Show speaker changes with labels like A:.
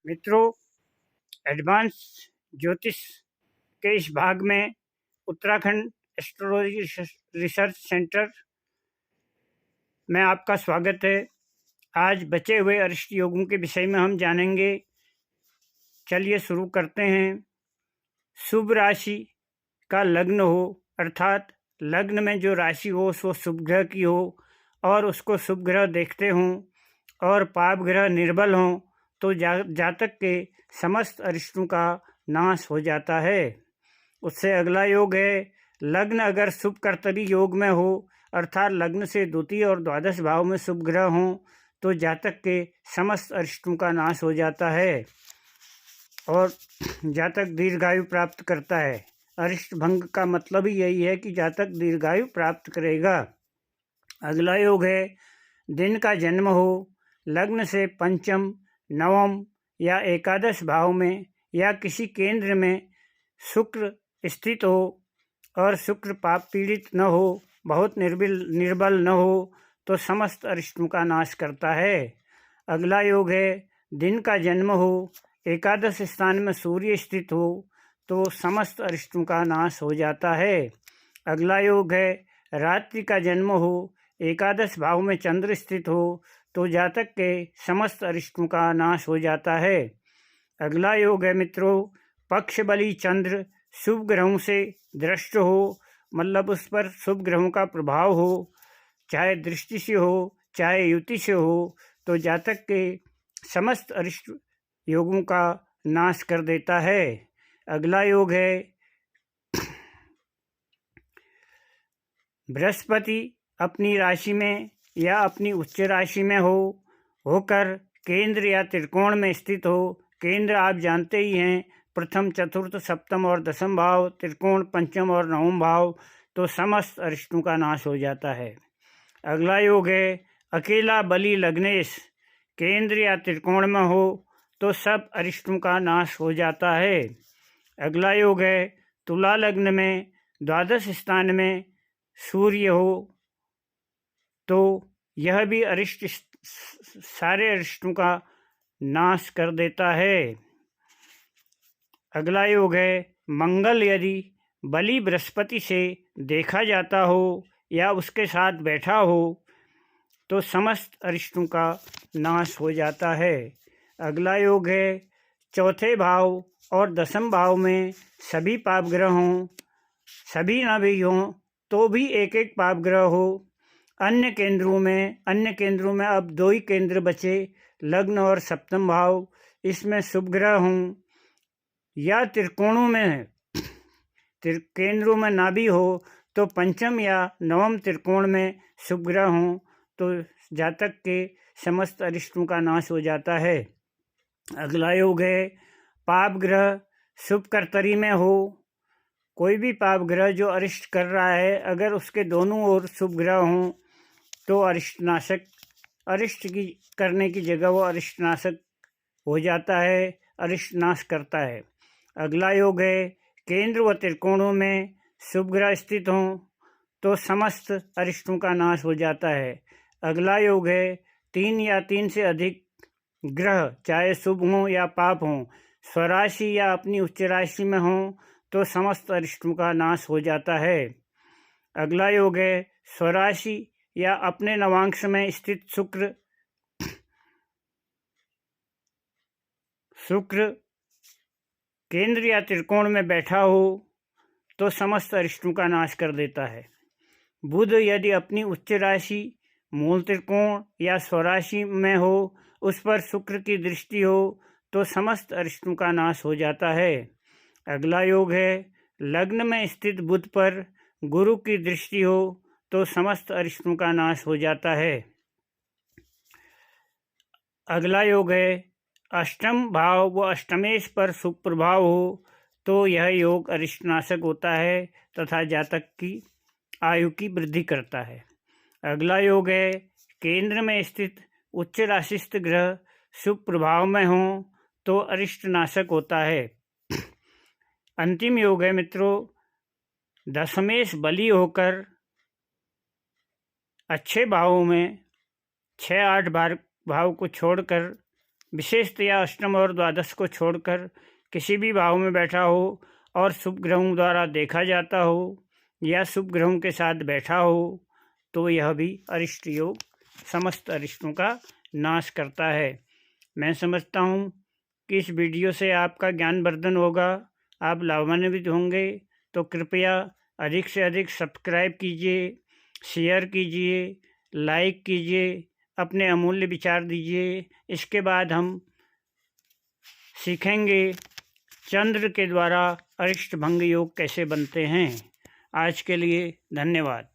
A: मित्रों, एडवांस ज्योतिष के इस भाग में उत्तराखंड एस्ट्रोलॉजी रिसर्च सेंटर में आपका स्वागत है। आज बचे हुए अरिष्ट योगों के विषय में हम जानेंगे। चलिए शुरू करते हैं। शुभ राशि का लग्न हो, अर्थात लग्न में जो राशि हो सो शुभ ग्रह की हो और उसको शुभ ग्रह देखते हों और पाप ग्रह निर्बल हों तो जातक के समस्त अरिष्टों का नाश हो जाता है। उससे अगला योग है लग्न अगर शुभ कर्तरी योग में हो, अर्थात लग्न से द्वितीय और द्वादश भाव में शुभ ग्रह हों तो जातक के समस्त अरिष्टों का नाश हो जाता है और जातक दीर्घायु प्राप्त करता है। अरिष्ट भंग का मतलब ही यही है कि जातक दीर्घायु प्राप्त करेगा। अगला योग है दिन का जन्म हो, लग्न से पंचम, नवम या एकादश भाव में या किसी केंद्र में शुक्र स्थित हो और शुक्र पाप पीड़ित न हो, बहुत निर्बल न हो तो समस्त अरिष्टों का नाश करता है। अगला योग है दिन का जन्म हो, एकादश स्थान में सूर्य स्थित हो तो समस्त अरिष्टों का नाश हो जाता है। अगला योग है रात्रि का जन्म हो, एकादश भाव में चंद्र स्थित हो तो जातक के समस्त अरिष्टों का नाश हो जाता है। अगला योग है मित्रों पक्ष बली चंद्र शुभ ग्रहों से दृष्ट हो, मतलब उस पर शुभ ग्रहों का प्रभाव हो, चाहे दृष्टि से हो चाहे युति से हो तो जातक के समस्त अरिष्ट योगों का नाश कर देता है। अगला योग है बृहस्पति अपनी राशि में या अपनी उच्च राशि में होकर केंद्र या त्रिकोण में स्थित हो। केंद्र आप जानते ही हैं, प्रथम, चतुर्थ, सप्तम और दसम भाव, त्रिकोण पंचम और नवम भाव, तो समस्त अरिष्टों का नाश हो जाता है। अगला योग है अकेला बली लग्नेश केंद्र या त्रिकोण में हो तो सब अरिष्टों का नाश हो जाता है। अगला योग है तुला लग्न में द्वादश स्थान में सूर्य हो तो यह भी अरिष्ट सारे अरिष्टों का नाश कर देता है। अगला योग है मंगल यदि बलि बृहस्पति से देखा जाता हो या उसके साथ बैठा हो तो समस्त अरिष्टों का नाश हो जाता है। अगला योग है चौथे भाव और दसम भाव में सभी पाप ग्रह हों, सभी न भी हों तो भी एक एक पाप ग्रह हो। अन्य केंद्रों में अब दो ही केंद्र बचे, लग्न और सप्तम भाव, इसमें शुभ ग्रह हों या त्रिकोणों में केंद्रों में ना भी हो तो पंचम या नवम त्रिकोण में शुभ ग्रह हों तो जातक के समस्त अरिष्टों का नाश हो जाता है। अगला योग है पाप ग्रह शुभ कर्तरी में हो, कोई भी पाप ग्रह जो अरिष्ट कर रहा है अगर उसके दोनों ओर शुभ ग्रह हों तो अरिष्ट की करने की जगह वो अरिष्ट नाशक हो जाता है, अरिष्ट नाश करता है। अगला योग है केंद्र व त्रिकोणों में शुभ ग्रह स्थित हों तो समस्त अरिष्टों का नाश हो जाता है। अगला योग है 3 या 3 से अधिक ग्रह चाहे शुभ हों या पाप हों स्वराशि या अपनी उच्च राशि में हों तो समस्त अरिष्टों का नाश हो जाता है। अगला योग है स्वराशि या अपने नवांश में स्थित शुक्र केंद्र या त्रिकोण में बैठा हो तो समस्त अरिष्टों का नाश कर देता है। बुध यदि अपनी उच्च राशि, मूल त्रिकोण या स्वराशि में हो, उस पर शुक्र की दृष्टि हो तो समस्त अरिष्टों का नाश हो जाता है। अगला योग है लग्न में स्थित बुध पर गुरु की दृष्टि हो तो समस्त अरिष्टों का नाश हो जाता है। अगला योग है अष्टम भाव व अष्टमेश पर शुभ प्रभाव हो तो यह योग अरिष्टनाशक होता है तथा जातक की आयु की वृद्धि करता है। अगला योग है केंद्र में स्थित उच्च राशिस्थ ग्रह शुभ प्रभाव में हो तो अरिष्टनाशक होता है। अंतिम योग है मित्रों दशमेश बली होकर अच्छे भावों में 6-8 भाव को छोड़कर विशेषतया अष्टम और द्वादश को छोड़कर किसी भी भाव में बैठा हो और शुभ ग्रहों द्वारा देखा जाता हो या शुभ ग्रहों के साथ बैठा हो तो यह भी अरिष्ट योग समस्त अरिष्टों का नाश करता है। मैं समझता हूँ कि इस वीडियो से आपका ज्ञानवर्धन होगा, आप लाभान्वित होंगे। तो कृपया अधिक से अधिक सब्सक्राइब कीजिए, शेयर कीजिए, लाइक कीजिए, अपने अमूल्य विचार दीजिए। इसके बाद हम सीखेंगे चंद्र के द्वारा अरिष्ट भंग योग कैसे बनते हैं। आज के लिए धन्यवाद।